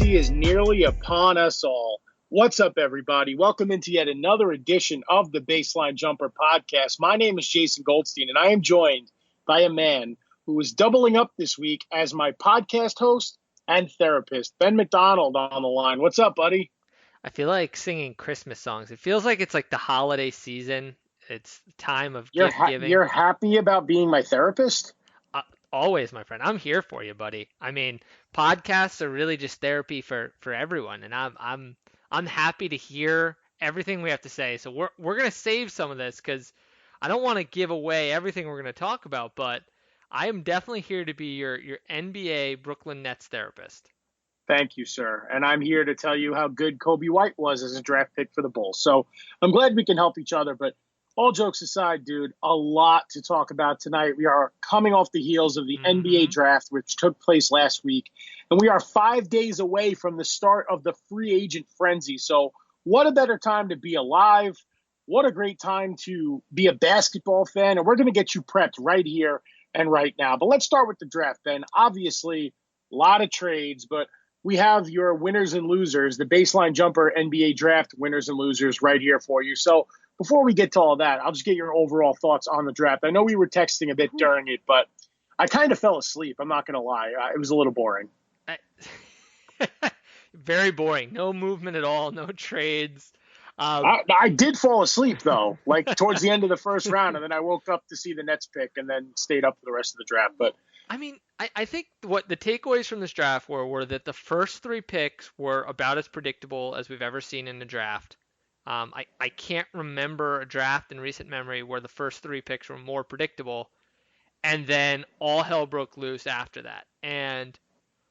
emergency is nearly upon us all. What's up, everybody? Welcome into yet another edition of the Baseline Jumper podcast. My name is Jason Goldstein, and I am joined by a man who is doubling up this week as my podcast host and therapist, Ben McDonald, on the line. What's up, buddy? I feel like singing Christmas songs. It feels like it's like the holiday season. It's time of gift giving. You're happy about being my therapist? Uh, Always, my friend. I'm here for you, buddy. I mean, podcasts are really just therapy for everyone, and I'm happy to hear everything we have to say. So we're gonna save some of this because I don't want to give away everything we're gonna talk about, but I am definitely here to be your NBA Brooklyn Nets therapist. Thank you, sir. And I'm here to tell you how good Kobe White was as a draft pick for the Bulls. So I'm glad we can help each other. But all jokes aside, dude, a lot to talk about tonight. We are coming off the heels of the NBA draft, which took place last week. And we are 5 days away from the start of the free agent frenzy. So what a better time to be alive. What a great time to be a basketball fan. And we're going to get you prepped right here and right now. But let's start with the draft, Ben. Obviously, a lot of trades, but we have your winners and losers, the Baseline Jumper NBA draft winners and losers right here for you. So before we get to all that, I'll just get your overall thoughts on the draft. I know we were texting a bit during it, but I kind of fell asleep. I'm not going to lie. It was a little boring. Very boring. No movement at all. No trades. I did fall asleep, though, like towards the end of the first round, and then I woke up to see the Nets pick and then stayed up for the rest of the draft. But I mean, I think what the takeaways from this draft were that the first three picks were about as predictable as we've ever seen in a draft. I can't remember a draft in recent memory where the first three picks were more predictable, and then all hell broke loose after that. And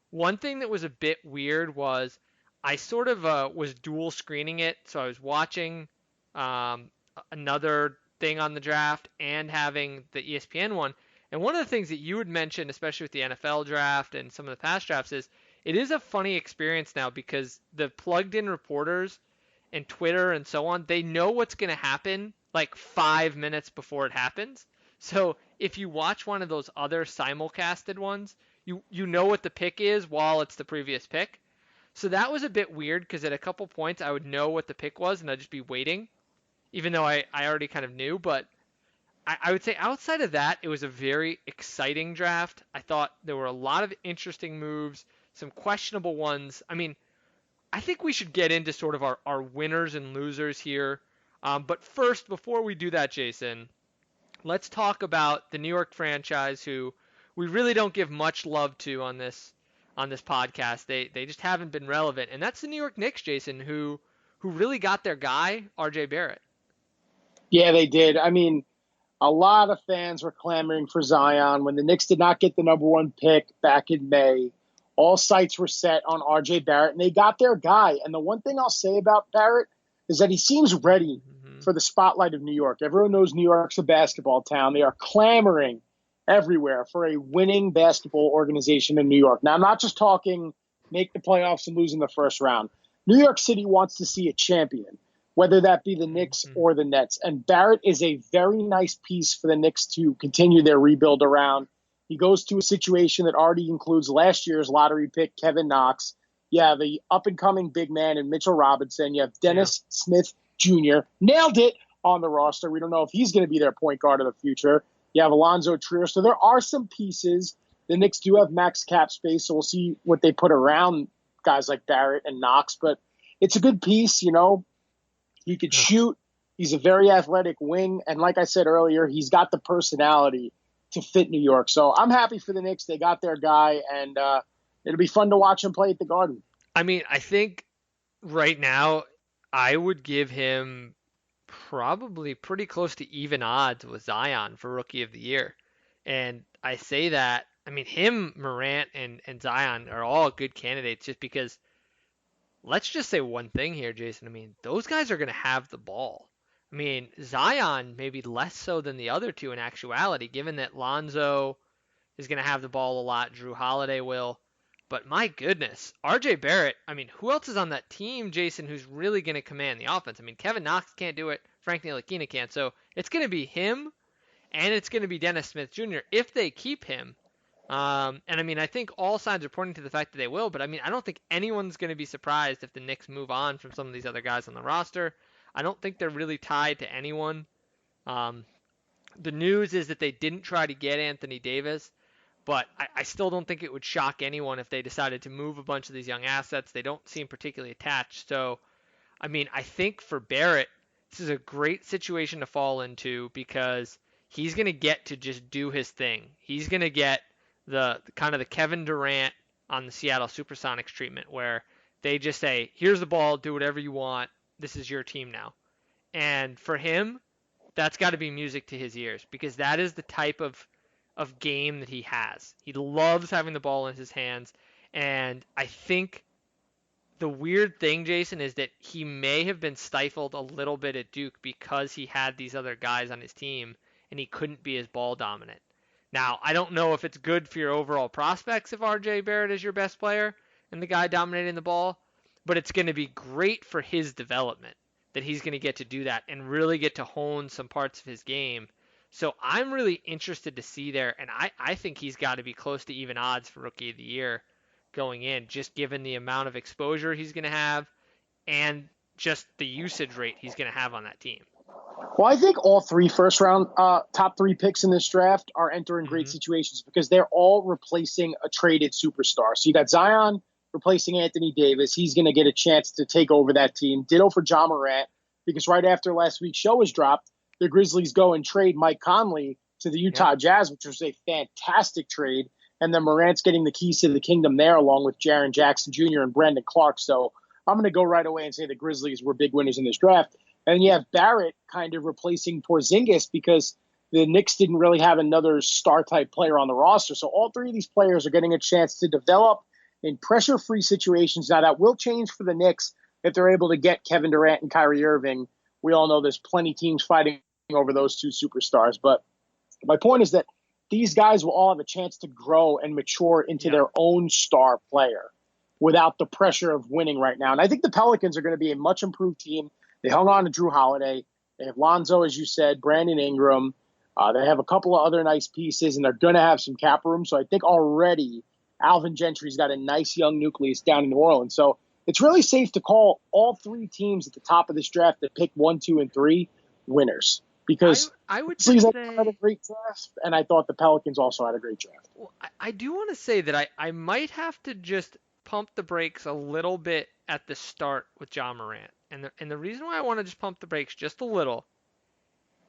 one thing that was a bit weird was I sort of was dual screening it, so I was watching another thing on the draft and having the ESPN one. And one of the things that you had mentioned, especially with the NFL draft and some of the past drafts, is it is a funny experience now because the plugged in reporters and Twitter and so on, they know what's going to happen like 5 minutes before it happens. So if you watch one of those other simulcasted ones, you know what the pick is while it's the previous pick. So that was a bit weird because at a couple points I would know what the pick was and I'd just be waiting, even though I already kind of knew. But I would say outside of that, it was a very exciting draft. I thought there were a lot of interesting moves, some questionable ones. I mean, I think we should get into sort of our winners and losers here. But first, before we do that, Jason, let's talk about the New York franchise who we really don't give much love to on this podcast. They just haven't been relevant. And that's the New York Knicks, Jason, who really got their guy, RJ Barrett. yeah, they did. I mean, a lot of fans were clamoring for Zion when the Knicks did not get the number one pick back in May. All sights were set on RJ Barrett, and they got their guy. And the one thing I'll say about Barrett is that he seems ready for the spotlight of New York. Everyone knows New York's a basketball town. They are clamoring everywhere for a winning basketball organization in New York. Now, I'm not just talking make the playoffs and lose in the first round. New York City wants to see a champion, whether that be the Knicks or the Nets. And Barrett is a very nice piece for the Knicks to continue their rebuild around. He goes to a situation that already includes last year's lottery pick, Kevin Knox. You have the up-and-coming big man in Mitchell Robinson. You have Dennis Smith Jr. Nailed it on the roster. We don't know if he's going to be their point guard of the future. You have Alonzo Trier. So there are some pieces. The Knicks do have max cap space, so we'll see what they put around guys like Barrett and Knox. But it's a good piece, you know. He could shoot. He's a very athletic wing. And like I said earlier, he's got the personality to fit New York. So I'm happy for the Knicks. They got their guy, and it'll be fun to watch him play at the Garden. I mean, I think right now I would give him probably pretty close to even odds with Zion for Rookie of the Year. And I say that, I mean, him, Morant, and Zion are all good candidates just because let's just say one thing here, Jason. I mean, those guys are going to have the ball. I mean, Zion maybe less so than the other two in actuality, given that Lonzo is going to have the ball a lot, Drew Holiday will. But my goodness, RJ Barrett, I mean, who else is on that team, Jason, who's really going to command the offense? I mean, Kevin Knox can't do it. Frank Ntilikina can't. So it's going to be him, and it's going to be Dennis Smith Jr. if they keep him. And I mean, I think all signs are pointing to the fact that they will, but I mean, I don't think anyone's going to be surprised if the Knicks move on from some of these other guys on the roster. I don't think they're really tied to anyone. Um, the news is that they didn't try to get Anthony Davis, but I still don't think it would shock anyone if they decided to move a bunch of these young assets. They don't seem particularly attached. So, I mean, I think for Barrett, this is a great situation to fall into because he's going to get to just do his thing. He's going to get the kind of the Kevin Durant on the Seattle Supersonics treatment where they just say, here's the ball, do whatever you want. This is your team now. And for him, that's got to be music to his ears because that is the type of game that he has. He loves having the ball in his hands. And I think the weird thing, Jason, is that he may have been stifled a little bit at Duke because he had these other guys on his team and he couldn't be as ball dominant. Now, I don't know if it's good for your overall prospects if RJ Barrett is your best player and the guy dominating the ball, but it's going to be great for his development that he's going to get to do that and really get to hone some parts of his game. So I'm really interested to see there, and I think he's got to be close to even odds for Rookie of the Year going in, just given the amount of exposure he's going to have and just the usage rate he's going to have on that team. Well, I think all three first round top three picks in this draft are entering great situations because they're all replacing a traded superstar. So you got Zion replacing Anthony Davis. He's going to get a chance to take over that team. Ditto for Ja Morant because right after last week's show was dropped, the Grizzlies go and trade Mike Conley to the Utah Jazz, which was a fantastic trade. And then Morant's getting the keys to the kingdom there along with Jaren Jackson Jr. and Brandon Clark. So I'm going to go right away and say the Grizzlies were big winners in this draft. And you have Barrett kind of replacing Porzingis because the Knicks didn't really have another star-type player on the roster. So all three of these players are getting a chance to develop in pressure-free situations. Now, that will change for the Knicks if they're able to get Kevin Durant and Kyrie Irving. We all know there's plenty of teams fighting over those two superstars. But my point is that these guys will all have a chance to grow and mature into their own star player without the pressure of winning right now. And I think the Pelicans are going to be a much improved team. They hung on to Drew Holiday. They have Lonzo, as you said, Brandon Ingram. They have a couple of other nice pieces, and they're going to have some cap room. So I think already Alvin Gentry's got a nice young nucleus down in New Orleans. So it's really safe to call all three teams at the top of this draft that pick 1, 2, and 3 winners. Because I would say had a great draft, and I thought the Pelicans also had a great draft. Well, I do want to say that I might have to just pump the brakes a little bit at the start with Ja Morant. And the reason why I want to just pump the brakes just a little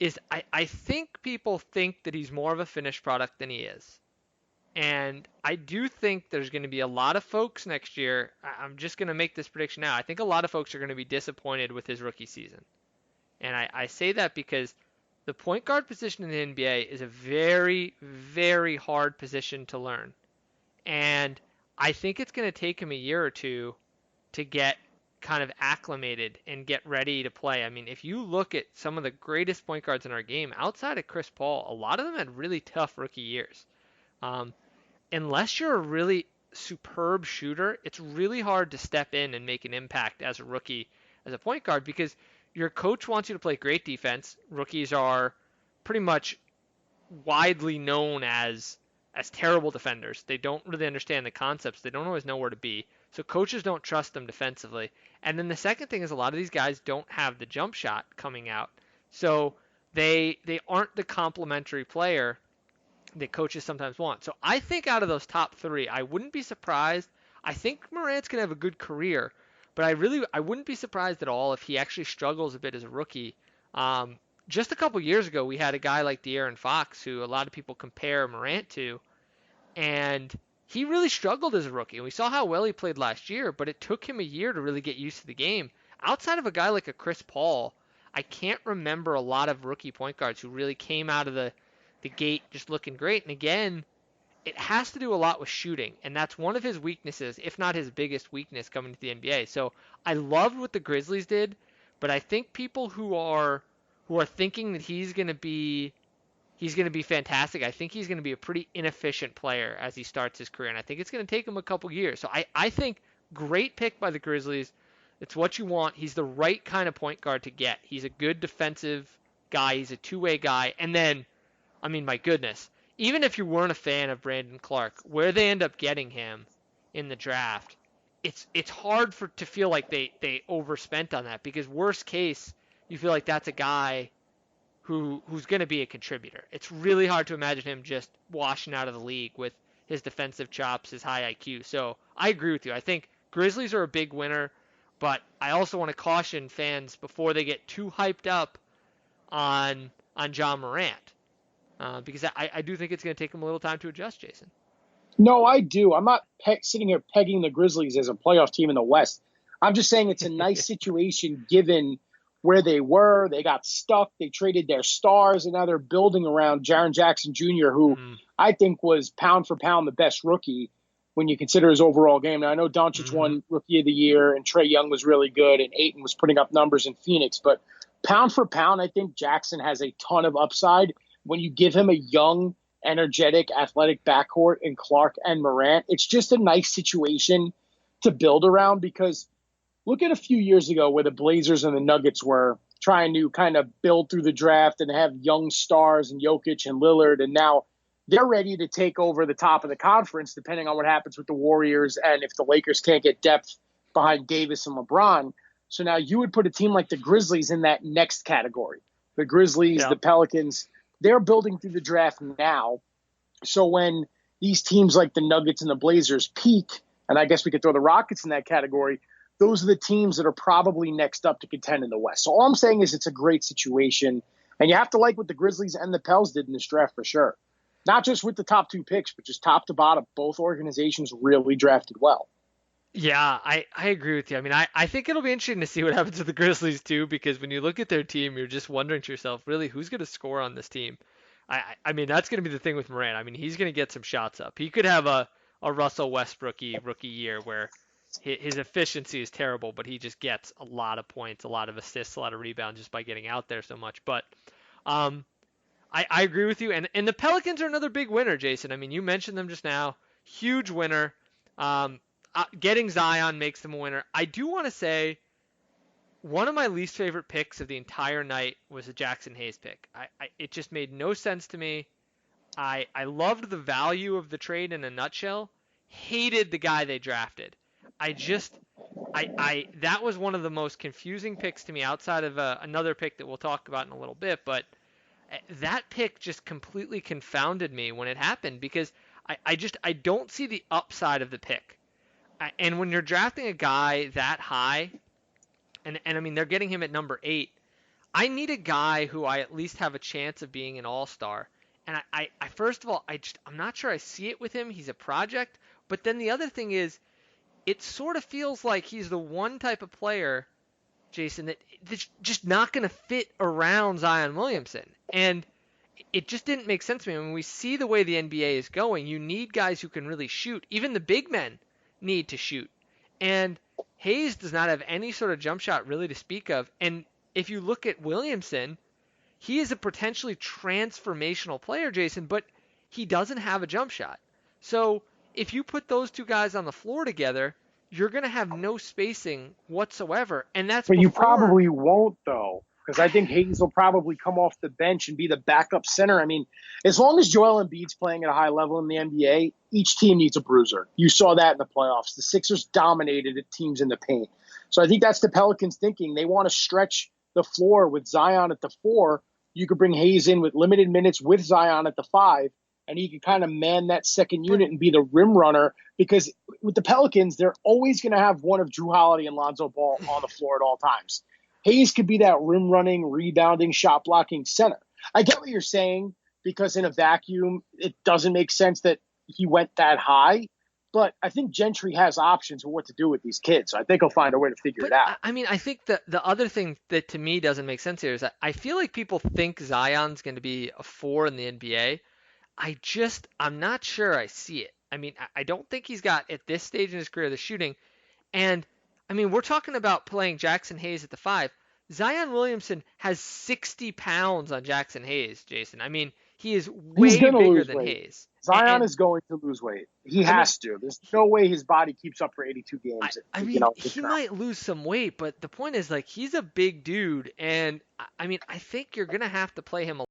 is I think people think that he's more of a finished product than he is. And I do think there's going to be a lot of folks next year. I'm just going to make this prediction now. I think a lot of folks are going to be disappointed with his rookie season. And I say that because the point guard position in the NBA is a very, very hard position to learn. And I think it's going to take him a year or two to get kind of acclimated and get ready to play. I mean, if you look at some of the greatest point guards in our game, outside of Chris Paul, a lot of them had really tough rookie years. Unless you're a really superb shooter, it's really hard to step in and make an impact as a rookie, as a point guard, because your coach wants you to play great defense. Rookies are pretty much widely known as terrible defenders. They don't really understand the concepts. They don't always know where to be. So coaches don't trust them defensively. And then the second thing is a lot of these guys don't have the jump shot coming out. So they aren't the complementary player that coaches sometimes want. So I think out of those top three, I wouldn't be surprised. I think Morant's going to have a good career, but I wouldn't be surprised at all if he actually struggles a bit as a rookie. Just a couple years ago, we had a guy like De'Aaron Fox, who a lot of people compare Morant to, and he really struggled as a rookie. And we saw how well he played last year, but it took him a year to really get used to the game. Outside of a guy like a Chris Paul, I can't remember a lot of rookie point guards who really came out of the gate just looking great. And again, it has to do a lot with shooting, and that's one of his weaknesses, if not his biggest weakness coming to the NBA. So I loved what the Grizzlies did, but I think people who are thinking that he's going to be fantastic, I think he's going to be a pretty inefficient player as he starts his career, and I think it's going to take him a couple years. So I think great pick by the Grizzlies. It's what you want. He's the right kind of point guard to get. He's a good defensive guy. He's a two-way guy. And then, I mean, my goodness, even if you weren't a fan of Brandon Clark, where they end up getting him in the draft, it's hard to feel like they overspent on that, because worst case, you feel like that's a guy who's going to be a contributor. It's really hard to imagine him just washing out of the league with his defensive chops, his high IQ. So I agree with you. I think Grizzlies are a big winner, but I also want to caution fans before they get too hyped up on John Morant, because I do think it's going to take him a little time to adjust, Jason. No, I do. I'm not sitting here pegging the Grizzlies as a playoff team in the West. I'm just saying it's a nice situation given where they were. They got stuck. They traded their stars, and now they're building around Jaren Jackson Jr., who I think was pound for pound the best rookie when you consider his overall game. Now, I know Doncic won Rookie of the Year, and Trae Young was really good, and Ayton was putting up numbers in Phoenix. But pound for pound, I think Jackson has a ton of upside. When you give him a young, energetic, athletic backcourt in Clark and Morant, it's just a nice situation to build around, because look at a few years ago where the Blazers and the Nuggets were trying to kind of build through the draft and have young stars and Jokic and Lillard, and now they're ready to take over the top of the conference depending on what happens with the Warriors and if the Lakers can't get depth behind Davis and LeBron. So now you would put a team like the Grizzlies in that next category. The Grizzlies, the Pelicans, they're building through the draft now. So when these teams like the Nuggets and the Blazers peak, and I guess we could throw the Rockets in that category, those are the teams that are probably next up to contend in the West. So all I'm saying is it's a great situation, and you have to like what the Grizzlies and the Pels did in this draft for sure. Not just with the top two picks, but just top to bottom. Both organizations really drafted well. Yeah, I agree with you. I mean, I think it'll be interesting to see what happens with the Grizzlies too, because when you look at their team, you're just wondering to yourself, really, who's going to score on this team? I mean, that's going to be the thing with Morant. I mean, he's going to get some shots up. He could have a Russell Westbrook rookie year where his efficiency is terrible, but he just gets a lot of points, a lot of assists, a lot of rebounds just by getting out there so much. But I agree with you. And the Pelicans are another big winner, Jason. I mean, you mentioned them just now. Huge winner. Getting Zion makes them a winner. I do want to say one of my least favorite picks of the entire night was the Jackson Hayes pick. It just made no sense to me. I loved the value of the trade in a nutshell. Hated the guy they drafted. That was one of the most confusing picks to me outside of another pick that we'll talk about in a little bit. But that pick just completely confounded me when it happened, because I don't see the upside of the pick. And when you're drafting a guy that high, and I mean, they're getting him at number 8, I need a guy who I at least have a chance of being an all-star. And I first of all, I'm not sure I see it with him. He's a project. But then the other thing is, it sort of feels like he's the one type of player, Jason, that's just not going to fit around Zion Williamson. And it just didn't make sense to me. When we see the way the NBA is going, you need guys who can really shoot. Even the big men need to shoot. And Hayes does not have any sort of jump shot really to speak of. And if you look at Williamson, he is a potentially transformational player, Jason, but he doesn't have a jump shot. So if you put those two guys on the floor together, you're going to have no spacing whatsoever. And that's But you probably won't, though, because I think Hayes will probably come off the bench and be the backup center. I mean, as long as Joel Embiid's playing at a high level in the NBA, each team needs a bruiser. You saw that in the playoffs. The Sixers dominated teams in the paint. So I think that's the Pelicans thinking. They want to stretch the floor with Zion at the 4. You could bring Hayes in with limited minutes with Zion at the 5, and he could kind of man that second unit and be the rim runner, because with the Pelicans, they're always going to have one of Drew Holiday and Lonzo Ball on the floor at all times. Hayes could be that rim running, rebounding, shot blocking center. I get what you're saying, because in a vacuum, it doesn't make sense that he went that high. But I think Gentry has options for what to do with these kids. So I think he'll find a way to figure it out. I mean, I think the other thing that to me doesn't make sense here is that I feel like people think Zion's going to be a 4 in the NBA. I'm not sure I see it. I mean, I don't think he's got, at this stage in his career, the shooting. And, I mean, we're talking about playing Jackson Hayes at the 5. Zion Williamson has 60 pounds on Jackson Hayes, Jason. I mean, he is way bigger than Hayes. Zion is going to lose weight. He has to. There's no way his body keeps up for 82 games. I mean, he might lose some weight, but the point is, like, he's a big dude. And, I mean, I think you're going to have to play him a